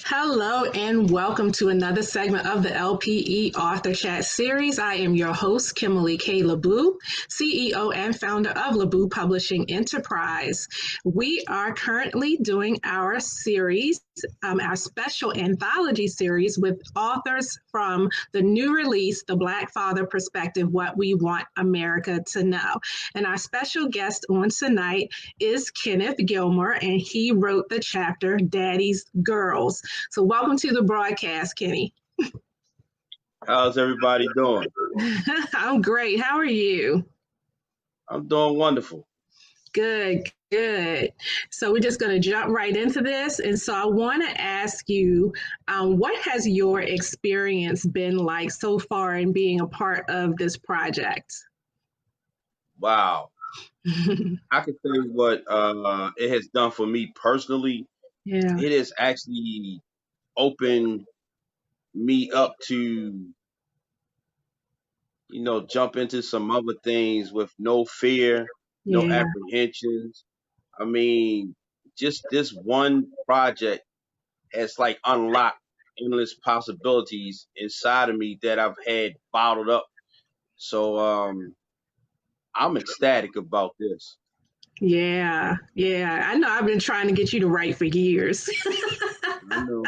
Hello and welcome to another segment of the LPE Author Chat series. I am your host, Kimmoly K. LaBoo, CEO and founder of LaBoo Publishing Enterprise. We are currently doing our series, our special anthology series with authors from the new release, The Black Father Perspective, What We Want America to Know. And our special guest on tonight is Kenneth Gilmer, and he wrote the chapter, Daddy's Girls. So welcome to the broadcast, Kenny. How's everybody doing? I'm great. How are you? I'm doing wonderful. Good. So we're just going to jump right into this. And so I want to ask you, what has your experience been like so far in being a part of this project? Wow. I can tell you what it has done for me personally. Yeah. It has actually opened me up to, jump into some other things with no fear, no apprehensions. I mean, just this one project has like unlocked endless possibilities inside of me that I've had bottled up. So I'm ecstatic about this. Yeah. I know I've been trying to get you to write for years. I know.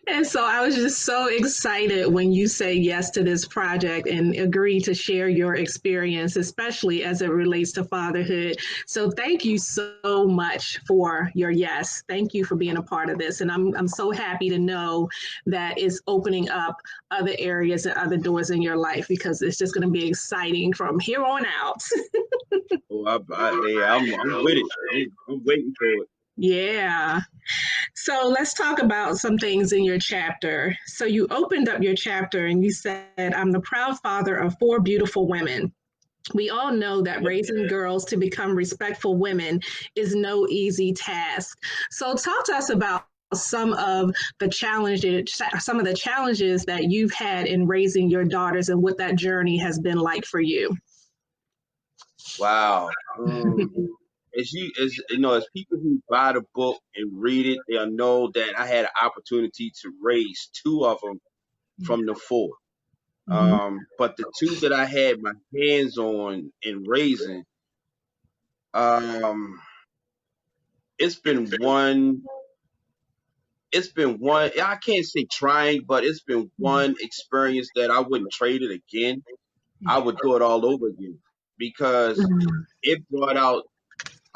And so I was just so excited when you say yes to this project and agree to share your experience, especially as it relates to fatherhood. So thank you so much for your yes. Thank you for being a part of this. And I'm so happy to know that it's opening up other areas and other doors in your life, because it's just going to be exciting from here on out. I'm with it. I'm waiting for it. Yeah. So let's talk about some things in your chapter. So you opened up your chapter and you said, I'm the proud father of 4 beautiful women. We all know that raising girls to become respectful women is no easy task. So talk to us about some of the challenges that you've had in raising your daughters and what that journey has been like for you. Wow. As people who buy the book and read it, they'll know that I had an opportunity to raise 2 of them from the 4. But the 2 that I had my hands on in raising, it's been one. I can't say trying, but it's been one experience that I wouldn't trade it again. I would do it all over again, because it brought out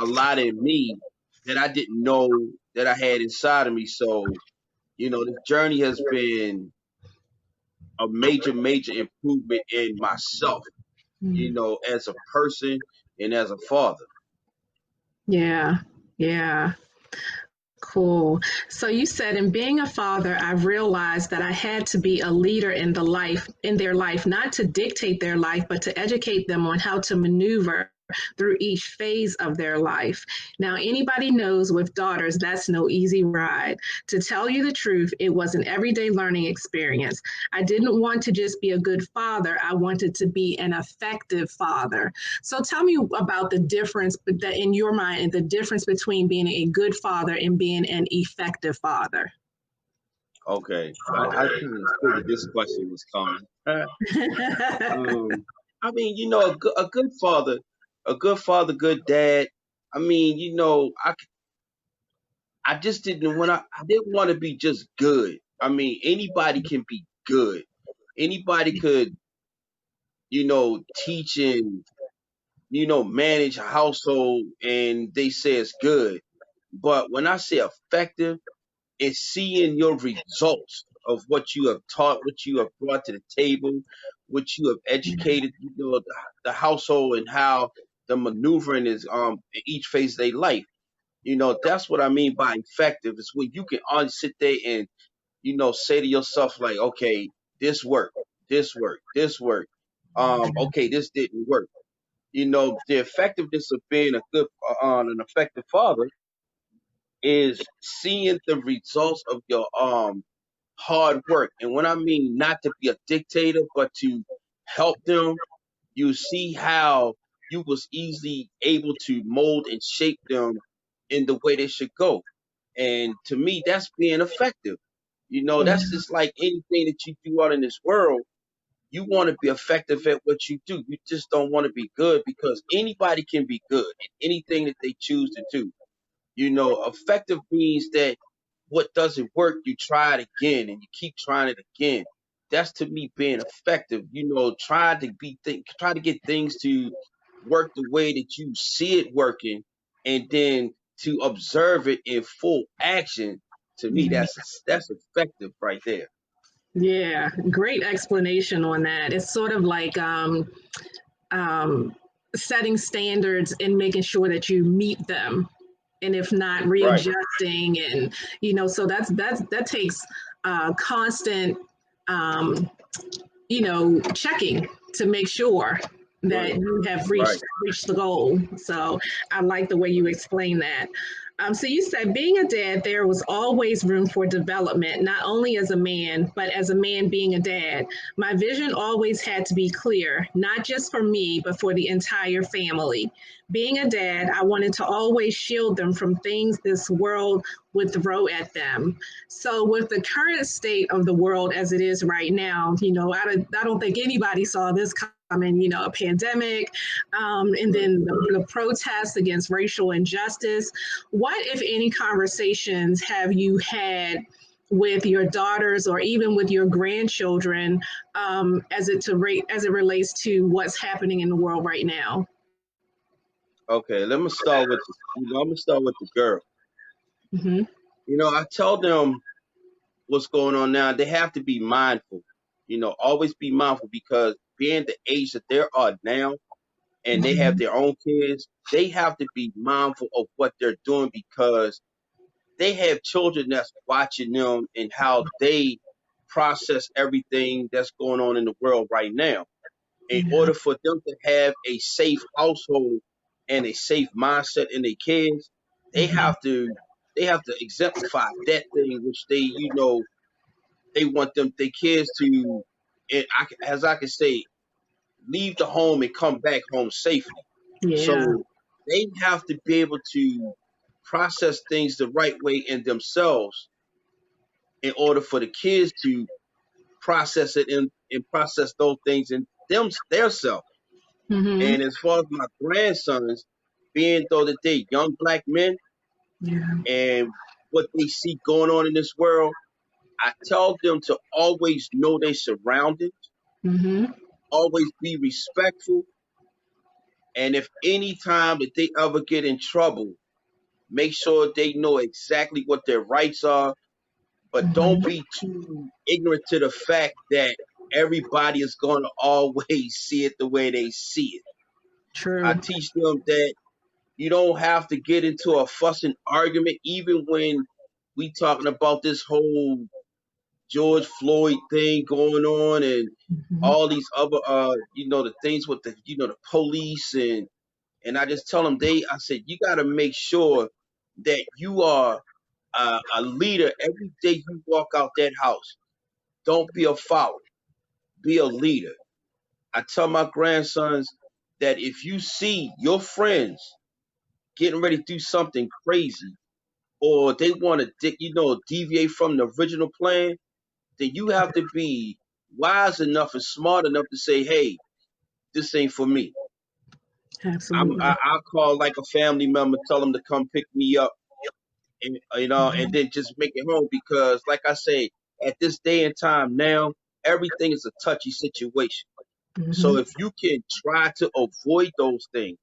a lot in me that I didn't know that I had inside of me. So, this journey has been a major improvement in myself, as a person and as a father. Yeah. Cool. So you said, in being a father, I've realized that I had to be a leader in their life, not to dictate their life, but to educate them on how to maneuver through each phase of their life. Now, anybody knows with daughters, that's no easy ride. To tell you the truth, it was an everyday learning experience. I didn't want to just be a good father. I wanted to be an effective father. So tell me about the difference in your mind, and the difference between being a good father and being an effective father. Okay. I kind of figured this question was coming. I mean, a good father, good dad. I mean, I just didn't want to be just good. I mean, anybody can be good. Anybody could, teach and, manage a household, and they say it's good. But when I say effective, it's seeing your results of what you have taught, what you have brought to the table, what you have educated, the household, and how the maneuvering is in each phase of their life. That's what I mean by effective. It's when you can only sit there and, say to yourself, like, okay, this worked, this worked, this worked. Okay, this didn't work. The effectiveness of being an effective father is seeing the results of your hard work. And when I mean not to be a dictator, but to help them, you see how you was easily able to mold and shape them in the way they should go. And to me, that's being effective. You know, Yeah. that's just like anything that you do out in this world. You want to be effective at what you do. You just don't want to be good, because anybody can be good at anything that they choose to do. You know, effective means that what doesn't work, you try it again and you keep trying it again. That's to me being effective. You know, try to get things to work the way that you see it working, and then to observe it in full action. To me, Yeah. that's effective right there. Yeah, great explanation on that. It's sort of like um, setting standards and making sure that you meet them, and if not, Right, readjusting, and so that takes constant um, checking to make sure that right, you have right. reached the goal. So I like the way you explain that. So you said being a dad, there was always room for development, not only as a man, but as a man being a dad. My vision always had to be clear, not just for me, but for the entire family. Being a dad, I wanted to always shield them from things this world would throw at them. So, with the current state of the world as it is right now, I don't think anybody saw this coming. A pandemic, and Right. then the protests against racial injustice. What, if any, conversations have you had with your daughters or even with your grandchildren, as it relates to what's happening in the world right now? Okay, let me start with I'm gonna start with the girl. Hmm. You know, I tell them what's going on now. They have to be mindful. You know, always be mindful, because being the age that they are now, and they have Hmm. their own kids, they have to be mindful of what they're doing, because they have children that's watching them and how they process everything that's going on in the world right now. In Yeah. order for them to have a safe household and a safe mindset in their kids, they Hmm. have to they have to exemplify that thing which they want them their kids to, as I can say, leave the home and come back home safely. Yeah. So they have to be able to process things the right way in themselves, in order for the kids to process it and process those things in their self. Hmm. And as far as my grandsons, being though that they're young black men Yeah. and what they see going on in this world, I tell them to always know their surroundings, Hmm. always be respectful, and if any time that they ever get in trouble, make sure they know exactly what their rights are, but don't Hmm. be too ignorant to the fact that everybody is going to always see it the way they see it. I True. teach them that you don't have to get into a fussing argument, even when we talking about this whole George Floyd thing going on, and Hmm. all these other the things with the police. And I just tell them, I said, you got to make sure that you are a leader every day you walk out that house. Don't be a follower, be a leader. I tell my grandsons that if you see your friends getting ready to do something crazy, or they want to deviate from the original plan, then you have to be wise enough and smart enough to say, hey, this ain't for me. Absolutely. I'll call like a family member, tell them to come pick me up, and and then just make it home, because like I say, at this day and time now, everything is a touchy situation. So Hmm. if you can try to avoid those things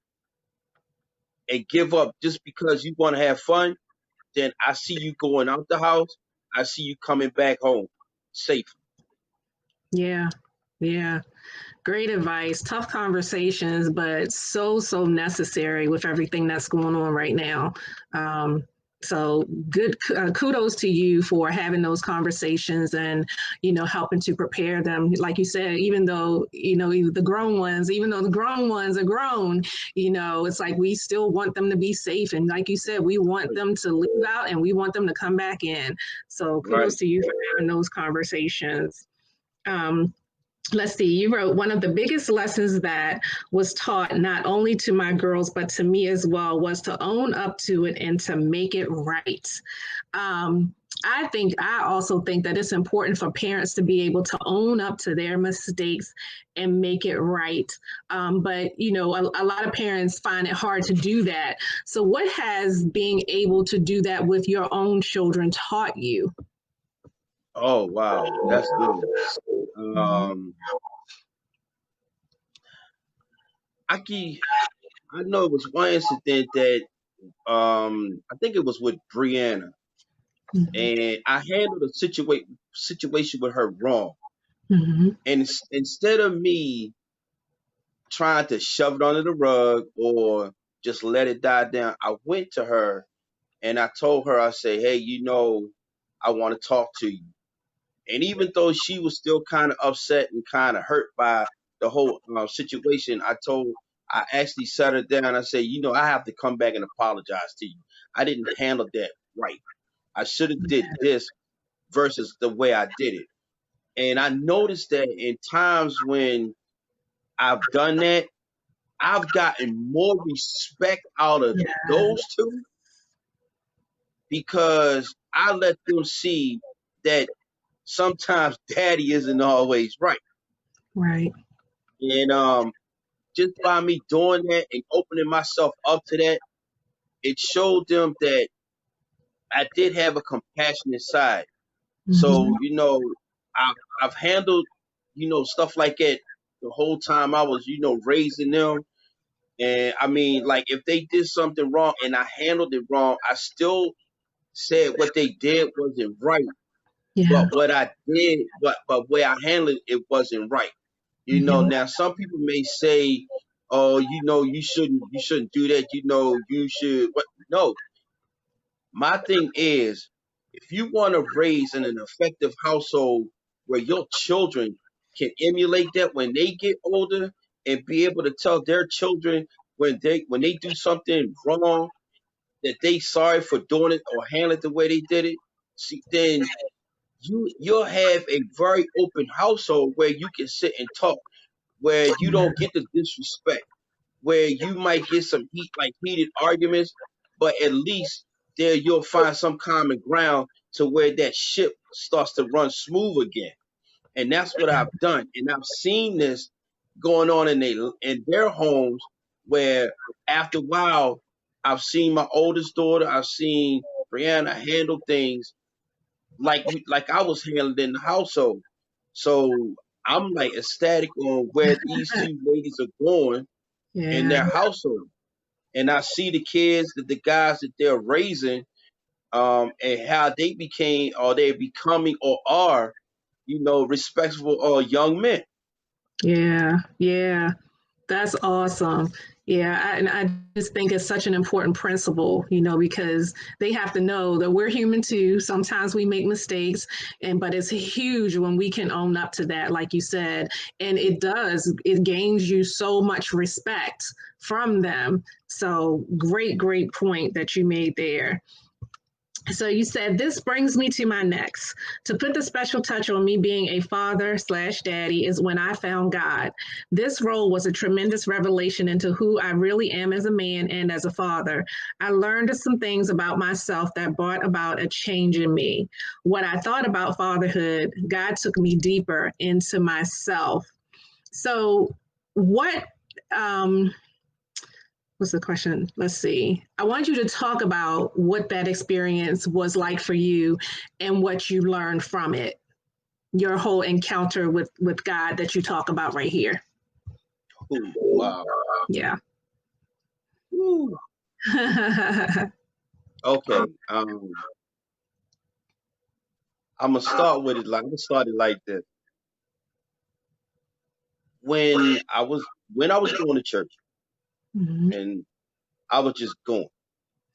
and give up just because you want to have fun, then I see you going out the house. I see you coming back home safe. Yeah. Yeah. Great advice. Tough conversations, but so necessary with everything that's going on right now. Um, so good. Kudos to you for having those conversations and helping to prepare them. Like you said, even though the grown ones, even though the grown ones are grown, it's like we still want them to be safe. And like you said, we want Right. them to leave out and we want them to come back in. So kudos Right. to you for having those conversations. Um, let's see, you wrote, one of the biggest lessons that was taught not only to my girls, but to me as well, was to own up to it and to make it right. Um, I also think that it's important for parents to be able to own up to their mistakes and make it right. But, a lot of parents find it hard to do that. So, what has being able to do that with your own children taught you? Oh wow, that's good. Mhm. Um, I I know it was one incident that I think it was with Brianna, Mhm. and I handled a situation with her wrong. Mhm. And instead of me trying to shove it under the rug or just let it die down, I went to her and I told her, I say, hey, I want to talk to you. And even though she was still kind of upset and kind of hurt by the whole situation, I actually sat her down. I said, I have to come back and apologize to you. I didn't handle that right. I should have did this versus the way I did it. And I noticed that in times when I've done that, I've gotten more respect out of Yeah. those two because I let them see that sometimes daddy isn't always right. Right. And just by me doing that and opening myself up to that, it showed them that I did have a compassionate side. So, Mhm. I've handled, stuff like that the whole time I was, raising them. And I mean, like if they did something wrong and I handled it wrong, I still said what they did wasn't right. Yeah. But what I did, but where I handled it, it wasn't right. Mhm. Now some people may say, "Oh, you shouldn't do that. You should." What? No, my thing is, if you want to raise in an effective household where your children can emulate that when they get older and be able to tell their children when they do something wrong that they sorry for doing it or handle it the way they did it, see, then you'll have a very open household where you can sit and talk, where you don't get the disrespect, where you might get some heated arguments, but at least there you'll find some common ground to where that ship starts to run smooth again. And that's what I've done. And I've seen this going on in their homes where after a while I've seen my oldest daughter, I've seen Brianna handle things like I was handled in the household. So I'm like ecstatic on where these two ladies are going in Yeah. their household. And I see the kids, the guys that they're raising, and how they became or they're becoming or are, respectful young men. Yeah. Yeah. That's awesome. Yeah, and I just think it's such an important principle, because they have to know that we're human too. Sometimes we make mistakes, but it's huge when we can own up to that, like you said. And it gains you so much respect from them. So great point that you made there. So you said, this brings me to my next. To put the special touch on me being a father slash daddy is when I found God. This role was a tremendous revelation into who I really am as a man and as a father. I learned some things about myself that brought about a change in me. What I thought about fatherhood, God took me deeper into myself. So, what um, what's the question? Let's see. I want you to talk about what that experience was like for you and what you learned from it. Your whole encounter with God that you talk about right here. Ooh, wow. Yeah. Ooh. Okay. I'm gonna start it like this. When I was going to church Mhm. and I was just going,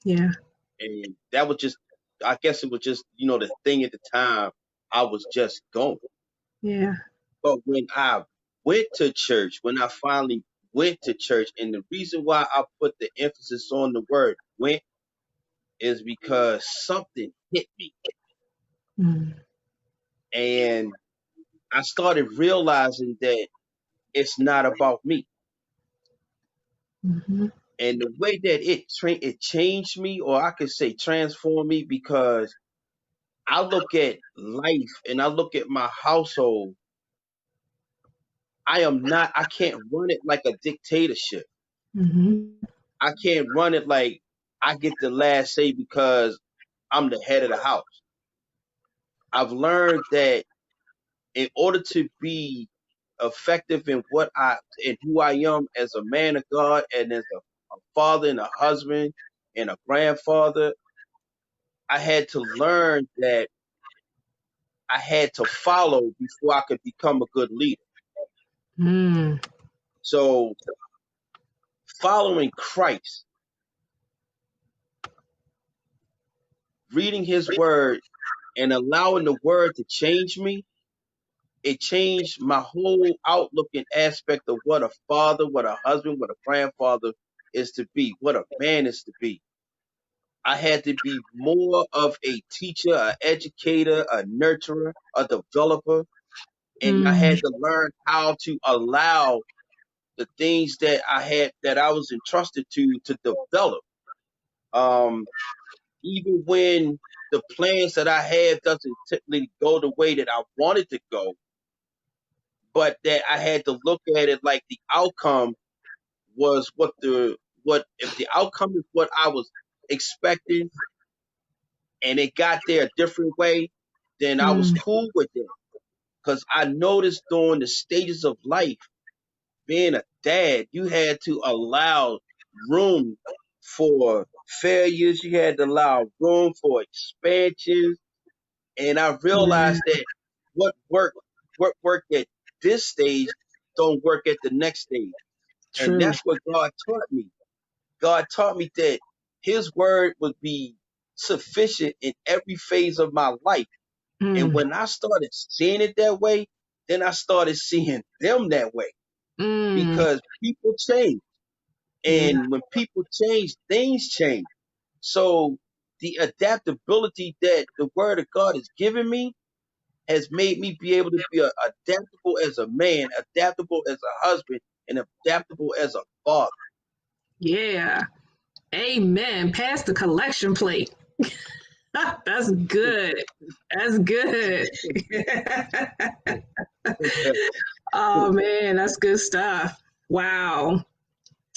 Yeah. and that was just, I guess it was just, the thing at the time. I was just going. Yeah. But when I finally went to church, and the reason why I put the emphasis on the word went is because something hit me. Mm. And I started realizing that it's not about me. Mm-hmm. And the way that it changed me, or I could say transformed me, because I look at life and I look at my household. I can't run it like a dictatorship. Mm-hmm. I can't run it like I get the last say because I'm the head of the house. I've learned that in order to be effective in who I am as a man of God and as a father and a husband and a grandfather, I had to learn that I had to follow before I could become a good leader. Mm. So following Christ, reading his word and allowing the word to change me, it changed my whole outlook and aspect of what a father, what a husband, what a grandfather is to be, what a man is to be. I had to be more of a teacher, an educator, a nurturer, a developer, and I Mm. had to learn how to allow the things that I was entrusted to develop. Um, Even when the plans that I have doesn't typically go the way that I wanted to go, but that I had to look at it like the outcome was what if the outcome is what I was expecting and it got there a different way, then I was Mm. cool with it. Cause I noticed during the stages of life, being a dad, you had to allow room for failures. You had to allow room for expansions. And I Yeah. realized that what worked, what worked at this stage don't work at the next stage. And True. that's what God taught me. God taught me that his word would be sufficient in every phase of my life. And Mm. when I started seeing it that way, then I started seeing them that way Mm. because people change. Yeah. And when people change, things change. So the adaptability that the word of God has given me has made me be able to be adaptable as a man, adaptable as a husband, and adaptable as a father. Yeah. Amen. Pass the collection plate. That's good. That's good. Oh man, that's good stuff. Wow.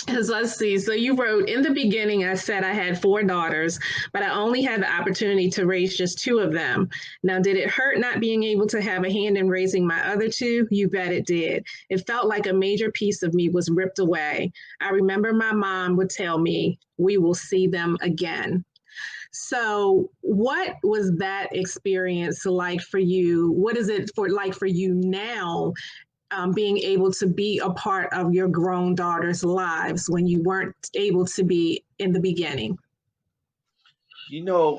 So let's see. So you wrote in the beginning, I said I had four daughters, but I only had the opportunity to raise just two of them. Now, did it hurt not being able to have a hand in raising my other two? You bet it did. It felt like a major piece of me was ripped away. I remember my mom would tell me, "We will see them again." So, what was that experience like for you? What is it for like for you now, being able to be a part of your grown daughters' lives when you weren't able to be in the beginning?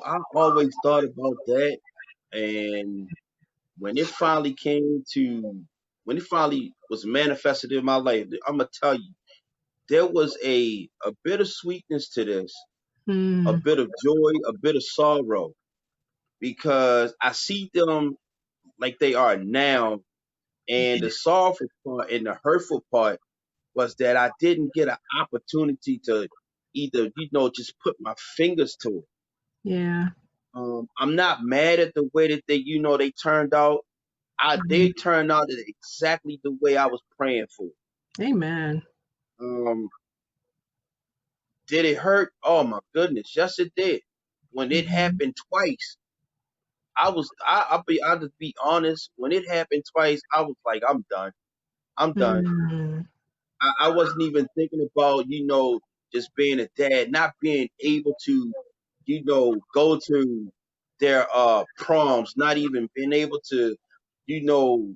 I always thought about that. And when it finally when it finally was manifested in my life, I'm going to tell you, there was a bit of sweetness to this, a Mm, bit of joy, a bit of sorrow, because I see them like they are now. And the sorrowful part and the hurtful part was that I didn't get an opportunity to either, just put my fingers to it. yeah. I'm not mad at the way that they turned out. They Mhm. turned out exactly the way I was praying for. Amen. Um, did it hurt? Oh my goodness, yes it did. When it Mhm. happened twice, I'll just be honest. When it happened twice, I was like, I'm done. I'm done. Mm, I wasn't even thinking about, just being a dad, not being able to, go to their proms, not even being able to, you know,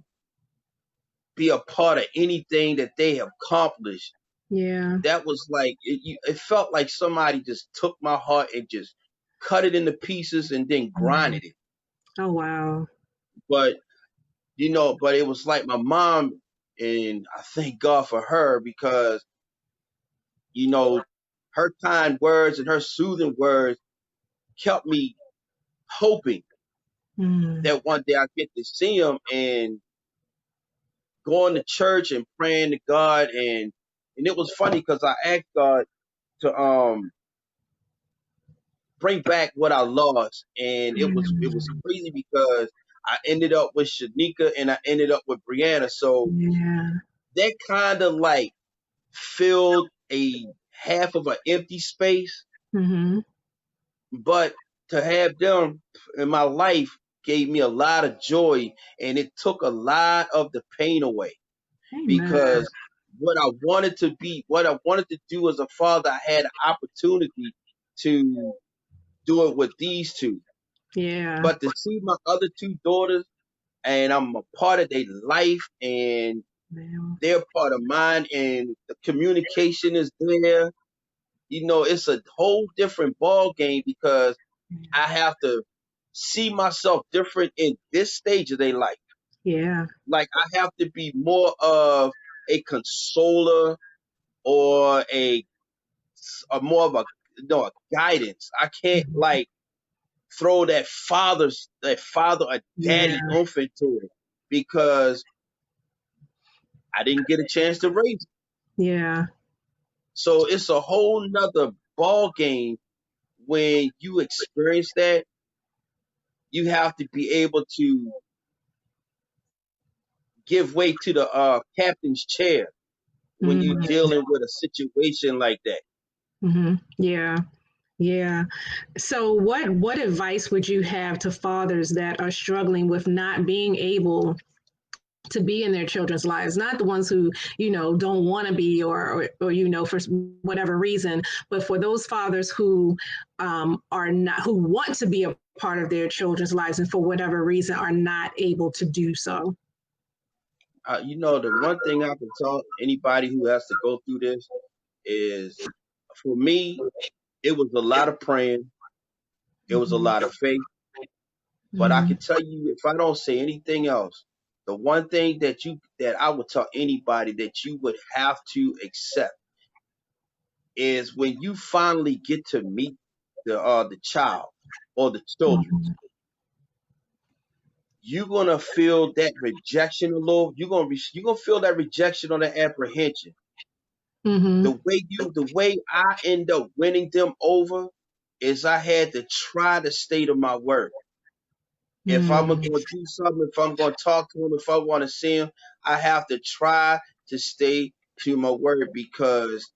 be a part of anything that they have accomplished. yeah. That was like it felt like somebody just took my heart and just cut it into pieces and then Mhm. grinded it. Oh, wow. But but it was like my mom, and I thank God for her because you know her kind words and her soothing words kept me hoping Mm, that one day I get to see him. And going to church and praying to God, and it was funny because I asked God to bring back what I lost, and it was Mm. crazy because I ended up with Shanika and I ended up with Brianna, so Yeah. that kind of like filled a half of an empty space, Mm-hmm. but to have them in my life gave me a lot of joy, and it took a lot of the pain away Amen. because what I wanted to do as a father, I had an opportunity to do it with these two. Yeah. But to see my other two daughters and I'm a part of their life and Well, they're part of mine and the communication is there, it's a whole different ball game because I have to see myself different in this stage of their life. yeah. Like I have to be more of a consoler or a more of a guidance. I can't Mhm. like throw that father or Yeah. daddy oomph into it because I didn't get a chance to raise it. Yeah. So it's a whole nother ball game when you experience that. You have to be able to give way to the captain's chair when you're Mm-hmm. dealing with a situation like that. Mm-hmm. Yeah. Yeah. So what advice would you have to fathers that are struggling with not being able to be in their children's lives, not the ones who don't want to be or for whatever reason, but for those fathers who are not, who want to be a part of their children's lives and for whatever reason are not able to do so. The one thing I can tell anybody who has to go through this is, for me, it was a lot of praying, it was a Mm-hmm. lot of faith. But I Mm-hmm. can tell you, if I don't say anything else, the one thing that I would tell anybody that you would have to accept is when you finally get to meet the child or the children, you're gonna feel that rejection a little. You're gonna feel that rejection or that apprehension. Mm-hmm. The way I end up winning them over is I had to try to stay to my word. If I'm gonna Mm-hmm. do something, if I'm gonna talk to him, if I want to see him, I have to try to stay to my word because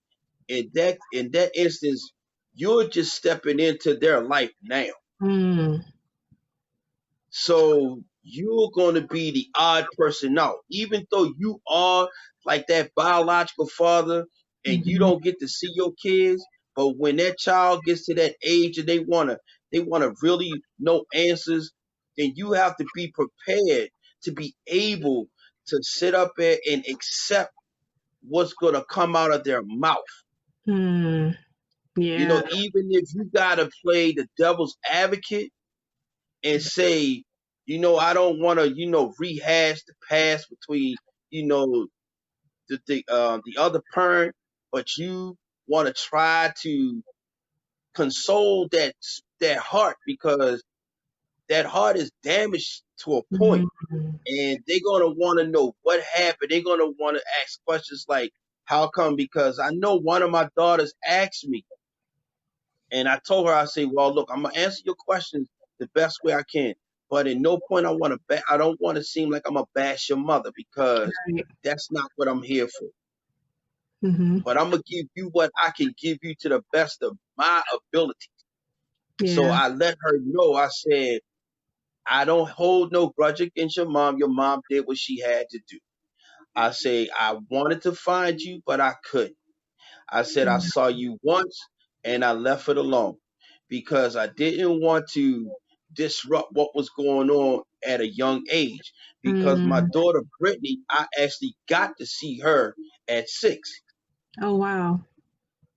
in that instance, you're just stepping into their life now. Mm-hmm. So you're going to be the odd person out, even though you are like that biological father and you Mm-hmm. don't get to see your kids. But when that child gets to that age and they wanna really know answers, then you have to be prepared to be able to sit up there and accept what's gonna come out of their mouth. Mm-hmm. Yeah. Even if you gotta play the devil's advocate and say, I don't want to, rehash the past between, you know, the other parent, but you want to try to console that heart because that heart is damaged to a point, Mm-hmm. and they're gonna want to know what happened. They're gonna want to ask questions like, "How come?" Because I know one of my daughters asked me, and I told her, I say, well, look, I'm gonna answer your questions the best way I can, but in no point I don't want to seem like I'm gonna bash your mother because Right. that's not what I'm here for. Mm-hmm. But I'm gonna give you what I can give you to the best of my ability. So Yeah. I let her know. I said, I don't hold no grudge against your mom. Your mom did what she had to do. I say I wanted to find you, but I couldn't. I said I saw you once and I left it alone because I didn't want to disrupt what was going on at a young age. Because my Mm-hmm. daughter Brittany, I actually got to see her at 6, Oh wow.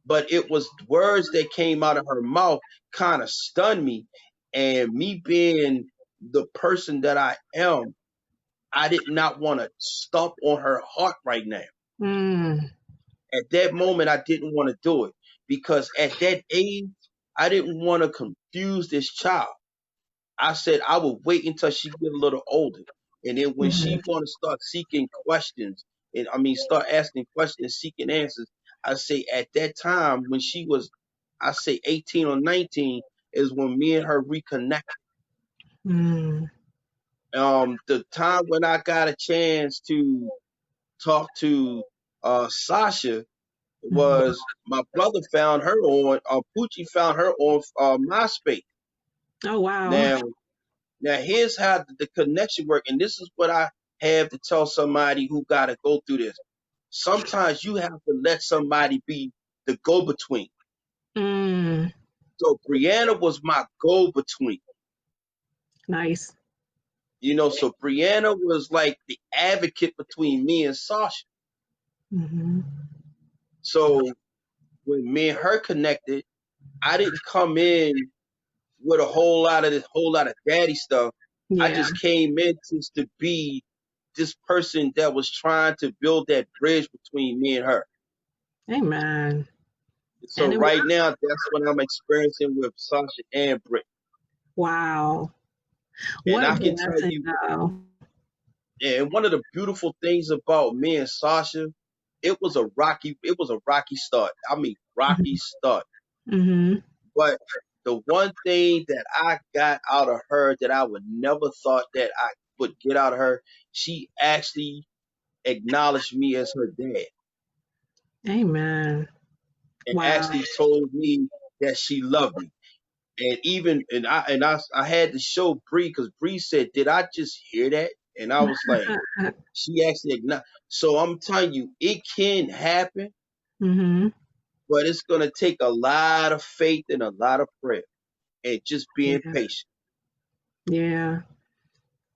but it was words that came out of her mouth kind of stunned me. And me being the person that I am, I did not want to stomp on her heart right now. Mm. At that moment, I didn't want to do it because at that age, I didn't want to confuse this child. I said I would wait until she get a little older. And then when Mm-hmm. she want to start seeking questions, and I mean start asking questions, seeking answers, I say at that time when she was, I say 18 or 19, is when me and her reconnect. Mm. The time when I got a chance to talk to Sasha Mm-hmm. was my brother found her on Poochie found her on MySpace. Oh, wow. Now here's how the connection work, and this is what I have to tell somebody who got to go through this. Sometimes you have to let somebody be the go-between. Mm. So Brianna was my go-between. Nice. So Brianna was like the advocate between me and Sasha. Mm-hmm. So when me and her connected, I didn't come in with a whole lot of daddy stuff. I Yeah. just came in just to be this person that was trying to build that bridge between me and her. Amen. And So it right worked. now, that's what I'm experiencing with Sasha and Britt. Wow. And What a I can tell blessing, you, though. and one of the beautiful things about me and Sasha, it was a rocky start. I mean, rocky start. Mm-hmm. But the one thing that I got out of her that I would never thought that I would get out of her, she actually acknowledged me as her dad Amen. and Wow. actually told me that she loved me. And even I had to show Bree because Bree said, "Did I just hear that?" And I was like, "She actually acknowledged." So I'm telling you, it can happen, Mm-hmm. but it's gonna take a lot of faith and a lot of prayer and just being Yeah. patient. Yeah.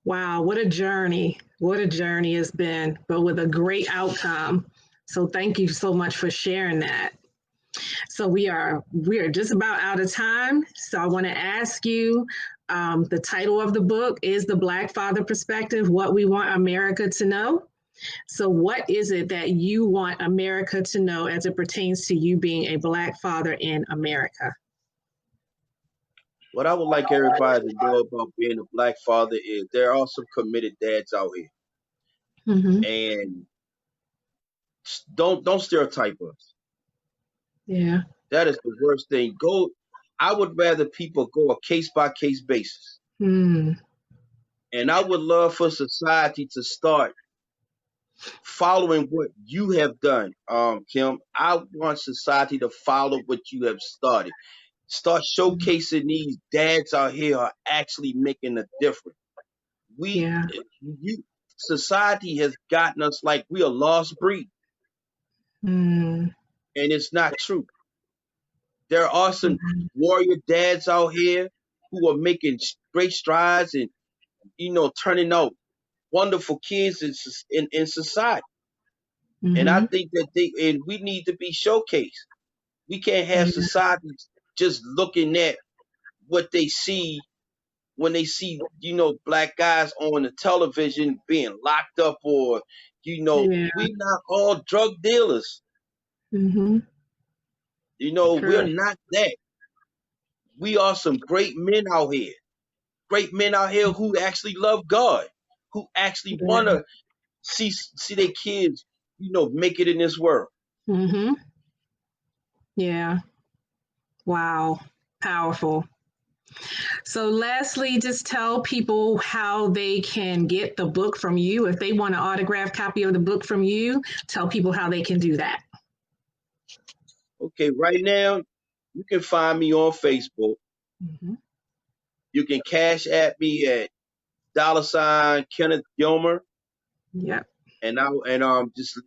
Wow. What a journey. What a journey it's been, but with a great outcome. So thank you so much for sharing that. So we are just about out of time. So I want to ask you, the title of the book is The Black Father Perspective: What We Want America to Know. So what is it that you want America to know as it pertains to you being a Black father in America? What I would like everybody to know about being a black father is there are some committed dads out here, Mm-hmm. and don't stereotype us. Yeah. That is the worst thing. I would rather people go a case by case basis, Mm. and I would love for society to start following what you have done, Kim. I want society to follow what you have started. Start showcasing these dads out here are actually making a difference. We, Yeah. you, society has gotten us like we are lost breed, Mm. and it's not true. There are some Mhm. warrior dads out here who are making great strides and turning out wonderful kids in society. And I Mhm. think that we need to be showcased. We can't have Yeah. society just looking at what they see when they see, black guys on the television being locked up or, Yeah. we not all drug dealers. Mhm. We're True. not that. We are some great men out here who actually love God, who actually Yeah. want to see their kids, make it in this world. Mhm. Yeah. Wow. Powerful. So, lastly, just tell people how they can get the book from you. If they want an autographed copy of the book from you, tell people how they can do that. Okay, right now, you can find me on Facebook. Mhm. You can cash at me at $ Kenneth Gilmer, Yep. and just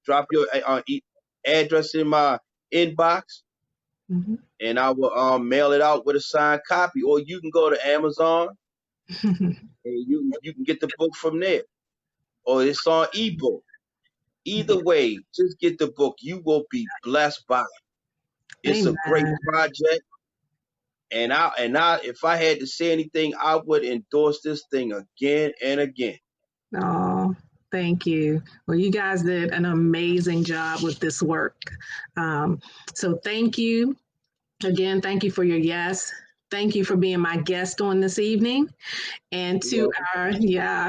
drop your address in my inbox, Mhm. and I will mail it out with a signed copy. Or you can go to Amazon and you can get the book from there, or it's on ebook. Either Yeah. way, just get the book. You will be blessed by it. It's a great Amen. project, and if I had to say anything, I would endorse this thing again and again. Oh, thank you. Well, you guys did an amazing job with this work. Um, so, thank you. Again, thank you for your yes. thank you for being my guest on this evening. And You're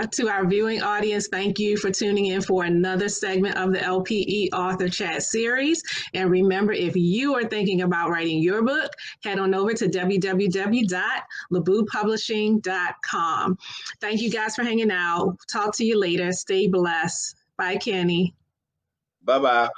to our viewing audience, thank you for tuning in for another segment of the LPE Author Chat series. And remember, if you are thinking about writing your book, head on over to www.laboopublishing.com. Thank you guys for hanging out. Talk to you later. Stay blessed. Bye, Kenny. Bye-bye.